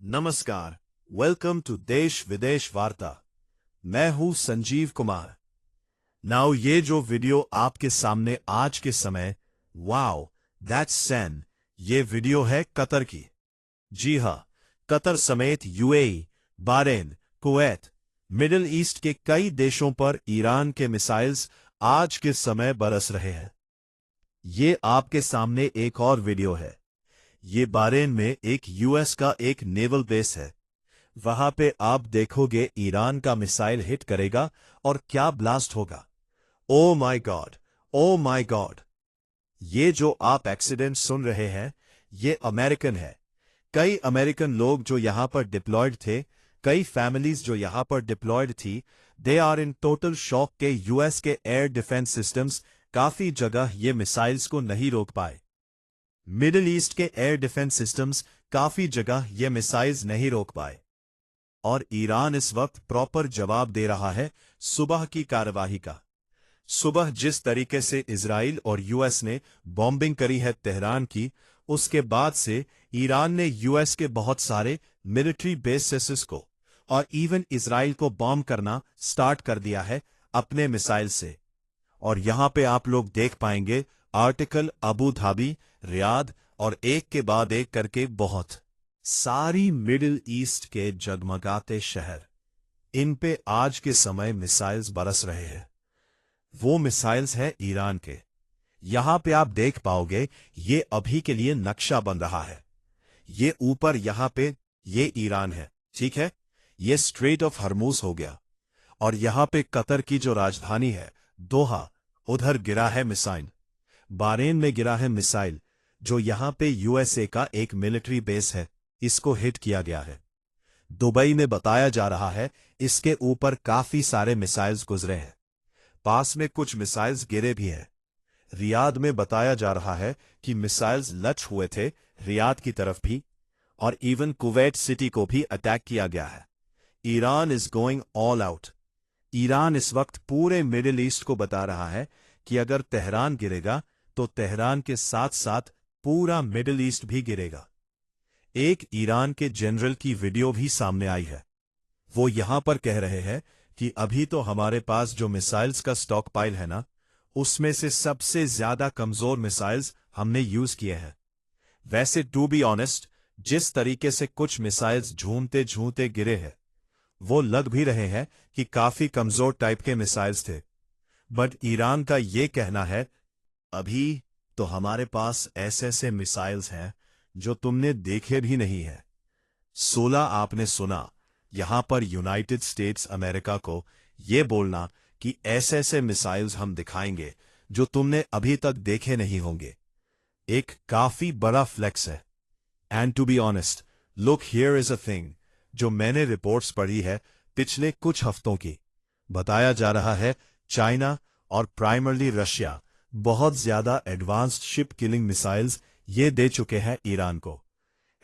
नमस्कार। Welcome to देश विदेश वार्ता। मैं हूं संजीव कुमार। नाउ ये जो वीडियो आपके सामने आज के समय, वाओ दैट्स सैन, ये वीडियो है कतर की। जी हां, कतर समेत UAE, Bahrain, Kuwait, middle east के कई देशों पर ईरान के मिसाइल्स आज के समय बरस रहे हैं। ये आपके सामने एक और वीडियो है। ये बहरीन में एक यूएस का एक नेवल बेस है। वहां पे आप देखोगे ईरान का मिसाइल हिट करेगा और क्या ब्लास्ट होगा। Oh my God, oh my God. ये जो आप एक्सीडेंट सुन रहे हैं, ये अमेरिकन है। कई अमेरिकन लोग जो यहां पर डिप्लॉयड थे, कई फैमिलीज जो यहां पर डिप्लॉयड थी, they are in total shock के यूएस के एयर डिफेंस सिस्टम्स काफी जगह ये मिसाइल्स को नहीं रोक पाए। मिडिल ईस्ट के एयर डिफेंस सिस्टम्स काफी जगह ये मिसाइल्स नहीं रोक पाए। और ईरान इस वक्त प्रॉपर जवाब दे रहा है सुबह की कार्यवाही का। सुबह जिस तरीके से इजराइल और यूएस ने बॉम्बिंग करी है तेहरान की, उसके बाद से ईरान ने यूएस के बहुत सारे मिलिट्री बेसेस को और इवन इजराइल को बॉम्ब करना स्टार्ट कर दिया है अपने मिसाइल से। और यहां पे आप लोग देख पाएंगे आर्टिकल अबू धाबी, रियाद और एक के बाद एक करके बहुत सारी मिडिल ईस्ट के जगमगाते शहर, इन पे आज के समय मिसाइल्स बरस रहे हैं। वो मिसाइल्स है ईरान के। यहां पे आप देख पाओगे ये अभी के लिए नक्शा बन रहा है। ये ऊपर यहां पे ये ईरान है, ठीक है। ये स्ट्रेट ऑफ हरमूज हो गया। और यहां पे कतर की जो राजधानी है दोहा, उधर गिरा है मिसाइल। बहरीन में गिरा है मिसाइल, जो यहां पे यूएसए का एक मिलिट्री बेस है, इसको हिट किया गया है। दुबई में बताया जा रहा है इसके ऊपर काफी सारे मिसाइल्स गुजरे हैं। पास में कुछ मिसाइल्स गिरे भी हैं। रियाद में बताया जा रहा है कि मिसाइल्स लच हुए थे रियाद की तरफ भी, और इवन कुवैत सिटी को भी अटैक किया गया है। Iran is going all out. Iran इस वक्त पूरे मिडिल ईस्ट को बता रहा है कि अगर तेहरान गिरेगा तो तेहरान के साथ साथ पूरा मिडिल ईस्ट भी गिरेगा। एक ईरान के जनरल की वीडियो भी सामने आई है। वो यहां पर कह रहे हैं कि अभी तो हमारे पास जो मिसाइल्स का स्टॉक पाइल है ना, उसमें से सबसे ज्यादा कमजोर मिसाइल्स हमने यूज किए हैं। वैसे टू बी ऑनेस्ट, जिस तरीके से कुछ मिसाइल्स झूमते झूमते गिरे हैं, वो लग भी रहे हैं कि काफी कमजोर टाइप के मिसाइल्स थे। बट ईरान का ये कहना है अभी तो हमारे पास ऐसे ऐसे मिसाइल्स हैं जो तुमने देखे भी नहीं है। 16 आपने सुना यहां पर यूनाइटेड स्टेट्स अमेरिका को ये बोलना कि ऐसे ऐसे मिसाइल्स हम दिखाएंगे जो तुमने अभी तक देखे नहीं होंगे, एक काफी बड़ा फ्लेक्स है। And to be honest, look here is a thing जो मैंने रिपोर्ट्स पढ़ी है पिछले कुछ हफ्तों की। बताया जा रहा है चाइना और प्राइमरली रशिया बहुत ज्यादा एडवांस्ड शिप किलिंग मिसाइल्स ये दे चुके हैं ईरान को।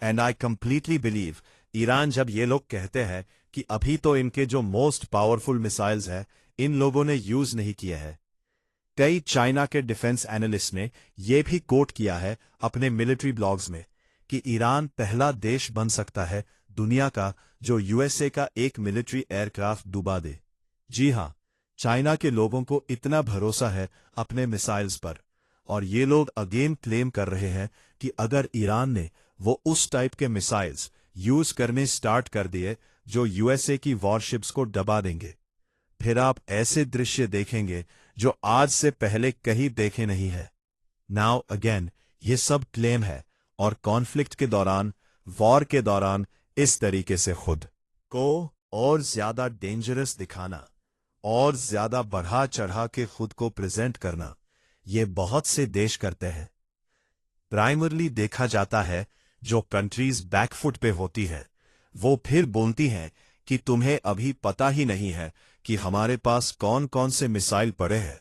And I completely believe Iran जब ये लोग कहते हैं कि अभी तो इनके जो मोस्ट पावरफुल मिसाइल्स हैं इन लोगों ने यूज नहीं किए हैं। कई चाइना के डिफेंस एनालिस्ट ने यह भी कोट किया है अपने मिलिट्री ब्लॉग्स में कि ईरान पहला देश बन सकता है दुनिया का जो यूएसए का एक मिलिट्री एयरक्राफ्ट डुबा दे। जी हां, चाइना के लोगों को इतना भरोसा है अपने मिसाइल्स पर, और ये लोग अगेन क्लेम कर रहे हैं कि अगर ईरान ने वो उस टाइप के मिसाइल्स यूज करने स्टार्ट कर दिए जो यूएसए की वॉरशिप्स को दबा देंगे, फिर आप ऐसे दृश्य देखेंगे जो आज से पहले कहीं देखे नहीं है। नाउ अगेन, ये सब क्लेम है, और कॉन्फ्लिक्ट के दौरान, वॉर के दौरान इस तरीके से खुद को और ज्यादा डेंजरस दिखाना और ज्यादा बढ़ा चढ़ा के खुद को प्रेजेंट करना, ये बहुत से देश करते हैं। प्राइमरली देखा जाता है जो कंट्रीज बैकफुट पे होती है वो फिर बोलती हैं कि तुम्हें अभी पता ही नहीं है कि हमारे पास कौन कौन से मिसाइल पड़े हैं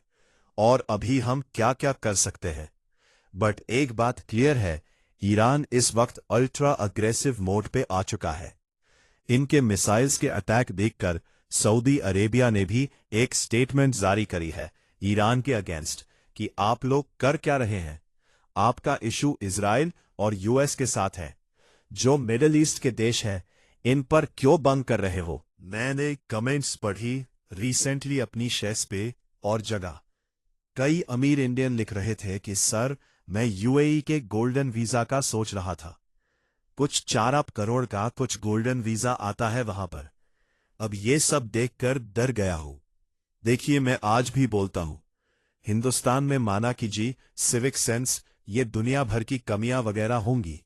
और अभी हम क्या क्या कर सकते हैं। बट एक बात क्लियर है, ईरान इस वक्त अल्ट्रा अग्रेसिव मोड पे आ चुका है। इनके मिसाइल्स के अटैक देखकर सऊदी अरेबिया ने भी एक स्टेटमेंट जारी करी है ईरान के अगेंस्ट कि आप लोग कर क्या रहे हैं, आपका इशू इजराइल और यूएस के साथ है, जो मिडिल ईस्ट के देश हैं इन पर क्यों बंद कर रहे हो? मैंने कमेंट्स पढ़ी रिसेंटली अपनी शेस पे और जगह कई अमीर इंडियन लिख रहे थे कि सर मैं यूएई के गोल्डन वीजा का सोच रहा था। कुछ 4 करोड़ का कुछ गोल्डन वीजा आता है वहां पर। अब ये सब देखकर डर गया हूं। देखिए मैं आज भी बोलता हूं, हिंदुस्तान में माना कीजिए सिविक सेंस ये दुनिया भर की कमियां वगैरह होंगी,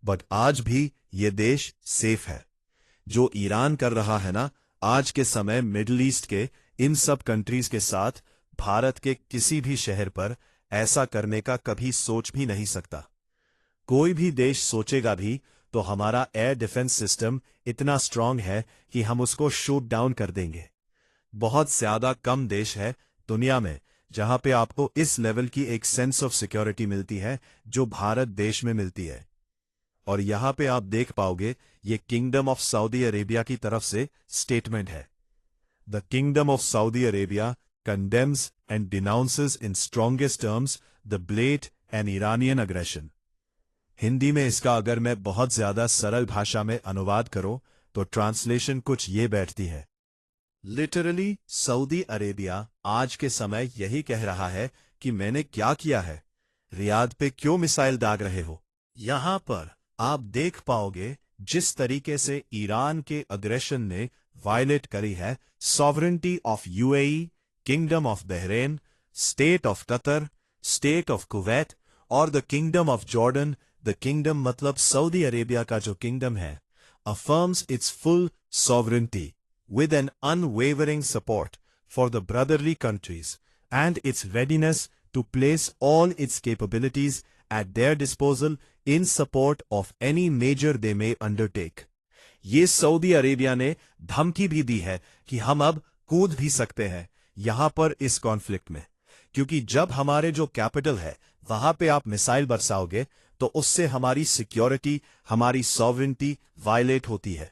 बट आज भी ये देश सेफ है। जो ईरान कर रहा है ना आज के समय मिडिल ईस्ट के इन सब कंट्रीज के साथ, भारत के किसी भी शहर पर ऐसा करने का कभी सोच भी नहीं सकता। कोई भी देश सोचेगा भी तो हमारा एयर डिफेंस सिस्टम इतना स्ट्रांग है कि हम उसको शूट डाउन कर देंगे। बहुत ज्यादा कम देश है दुनिया में जहां पे आपको इस लेवल की एक सेंस ऑफ सिक्योरिटी मिलती है जो भारत देश में मिलती है। और यहां पे आप देख पाओगे ये किंगडम ऑफ सऊदी अरेबिया की तरफ से स्टेटमेंट है। The kingdom of Saudi Arabia condemns and denounces in strongest terms the blatant and Iranian aggression। Hindi में इसका अगर मैं बहुत ज्यादा सरल भाषा में अनुवाद करूं तो ट्रांसलेशन कुछ ये बैठती है, लिटरली सऊदी अरेबिया आज के समय यही कह रहा है कि मैंने क्या किया है, रियाद पे क्यों मिसाइल दाग रहे हो। यहां पर आप देख पाओगे जिस तरीके से ईरान के अग्रेशन ने वायलेट करी है sovereignty of UAE, kingdom of Bahrain, state of Qatar, state of Kuwait और the kingdom of Jordan. The kingdom मतलब सऊदी अरेबिया का जो किंगडम है affirms its full sovereignty with an unwavering support for the brotherly countries and its readiness to place all its capabilities at their disposal in support of any measure they may undertake। ये Saudi Arabia ने धमकी भी दी है कि हम अब कूद भी सकते हैं यहां पर इस कॉन्फ्लिक्ट में, क्योंकि जब हमारे जो कैपिटल है वहां पे आप मिसाइल बरसाओगे तो उससे हमारी सिक्योरिटी, हमारी सॉवरेनिटी वायलेट होती है।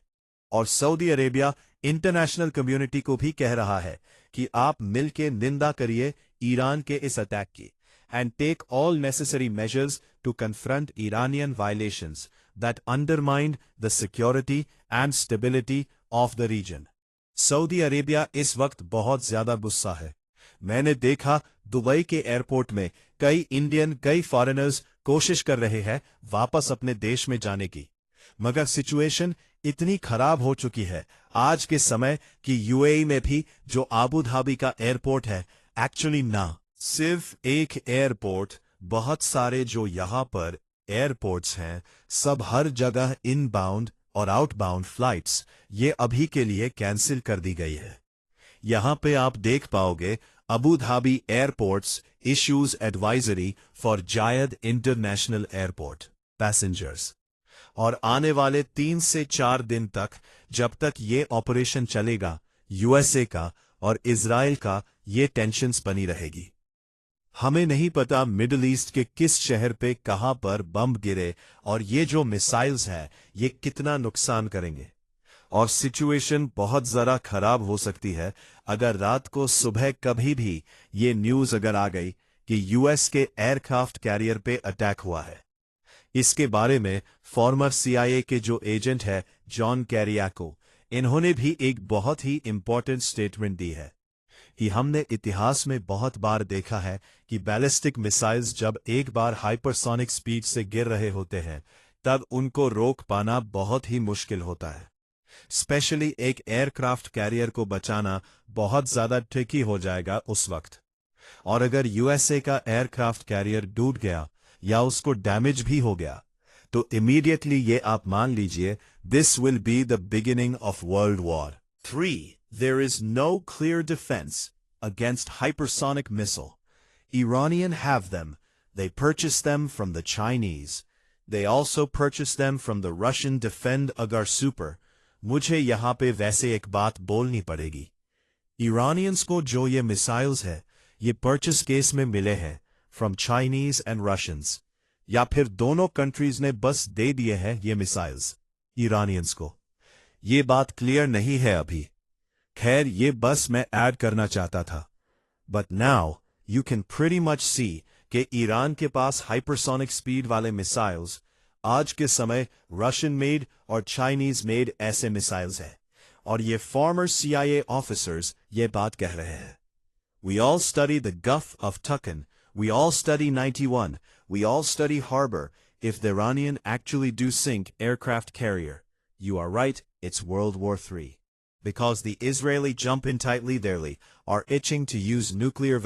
और सऊदी अरेबिया इंटरनेशनल कम्युनिटी को भी कह रहा है कि आप मिलके निंदा करिए ईरान के इस अटैक की and take all necessary measures to confront Iranian violations that undermine the security and stability of the region. Saudi Arabia इस वक्त बहुत ज्यादा गुस्सा है। मैंने देखा दुबई के एयरपोर्ट में कई इंडियन, कई फॉरेनर्स कोशिश कर रहे हैं वापस अपने देश में जाने की, मगर सिचुएशन इतनी खराब हो चुकी है आज के समय कि यूएई में भी जो आबू धाबी का एयरपोर्ट है एक्चुअली ना सिर्फ एक एयरपोर्ट, बहुत सारे जो यहां पर एयरपोर्ट्स हैं सब हर जगह इनबाउंड और आउटबाउंड फ्लाइट्स ये अभी के लिए कैंसिल कर दी गई है। यहां पे आप देख पाओगे Abu Dhabi airports issues advisory for जायद इंटरनेशनल एयरपोर्ट पैसेंजर्स। और आने वाले 3 से 4 दिन तक जब तक ये ऑपरेशन चलेगा यूएसए का और इजराइल का ये टेंशन्स बनी रहेगी। हमें नहीं पता मिडिल ईस्ट के किस शहर पे कहां पर बम गिरे और ये जो मिसाइल्स हैं ये कितना नुकसान करेंगे। और सिचुएशन बहुत जरा खराब हो सकती है अगर रात को सुबह कभी भी ये न्यूज अगर आ गई कि यूएस के एयरक्राफ्ट कैरियर पे अटैक हुआ है। इसके बारे में फॉर्मर सीआईए के जो एजेंट है जॉन कैरियाको, इन्होंने भी एक बहुत ही इंपॉर्टेंट स्टेटमेंट दी है कि हमने इतिहास में बहुत बार देखा है कि बैलिस्टिक मिसाइल्स जब एक बार हाइपरसोनिक स्पीड से गिर रहे होते हैं तब उनको रोक पाना बहुत ही मुश्किल होता है। स्पेशली एक एयरक्राफ्ट कैरियर को बचाना बहुत ज्यादा ट्रिकी हो जाएगा उस वक्त। और अगर यूएसए का एयरक्राफ्ट कैरियर डूब गया या उसको डैमेज भी हो गया तो इमीडिएटली ये आप मान लीजिए this will be the beginning of world war 3। There is no clear defense against hypersonic missile. Iranian have them. They purchase them from the Chinese. They also purchase them from the Russian Defend Agar Super. मुझे यहाँ पे वैसे एक बात बोलनी पड़ेगी। Iranians को जो ये मिसाइल्स है ये परचेस केस में मिले हैं from Chinese and Russians, या फिर दोनों कंट्रीज ने बस दे दिए हैं ये मिसाइल्स Iranians को। ये बात क्लियर नहीं है अभी। खैर ये बस मैं ऐड करना चाहता था। But now you can pretty much see कि ईरान के पास हाइपरसोनिक स्पीड वाले मिसाइल्स आज के समय रशियन मेड और चाइनीज मेड ऐसे मिसाइल्स हैं और ये फॉर्मर CIA ऑफिसर्स ये बात कह रहे हैं. We all study the Gulf of Tonkin, we all study 91, we all study harbor. If the Iranian actually do sink aircraft carrier, you are right, it's World War III. Because the Israeli jump in tightly, they are itching to use nuclear weapons.